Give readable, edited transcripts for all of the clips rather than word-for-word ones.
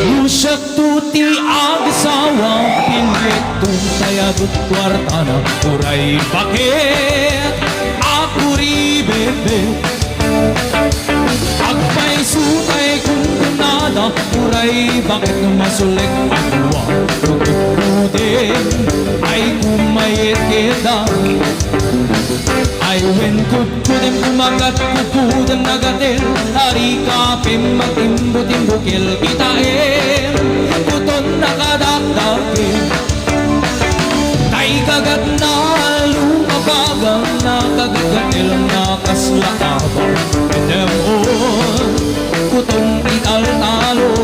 Lusak tuti agasawa pinitong tayagot kwartana uray bakit ako ribebe agpay sutay kung kunada uray bakit masulik ang luwa rugudin ay kumayit kita ay wenkut kudim kumagat kukudang nagatil hari kapim magtimbo-timbukil kitain kuton nakadakdakin tay kagat na lumabagang nakagagatil nakaslakabang edemon kuton ital-talo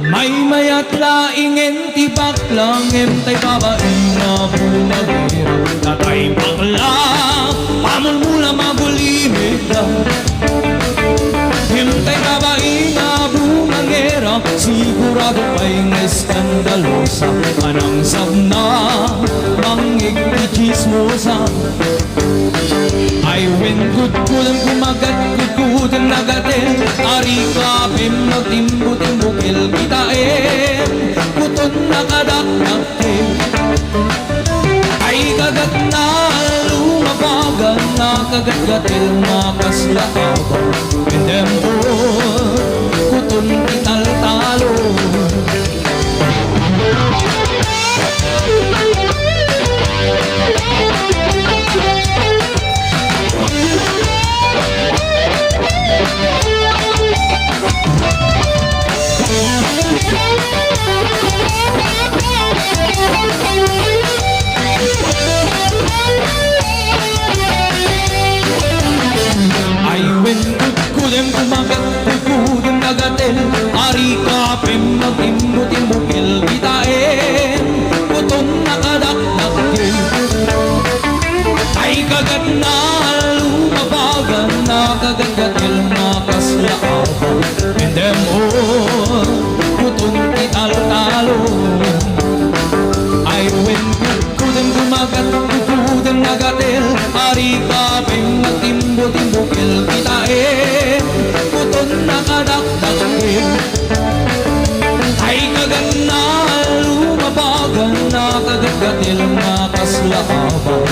may mayat laingen tibak lang tay babaeng na bumagira tatay bakla pamul mula magulimig lang tay babaeng na bumangera sigurado pa'y eskandalosa anang sabna mangig chismosa ay wenkut kulang kumagat kukudang nagatin ari kapim magtimbo-timbukil kitain kuton nakadakdakin ay kagat na lumabagan nakagat-gatil nakaslakabang endemon kuton ital-talo ay wenkut kudim kumagat kukudang nagatil ari kapim magtimbo-timbukil kitain kuton nakadakdakin ay kagat na lumabagan nakagat-gatil nakaslakabang endemon kuton ital-talo ay wenkut kudim kumagat kukudang nagatil ari kapim magtimbo-timbukil kitain kuton nakadakdakin ay kagat na lumabagan nakagat-gatil nakaslakabang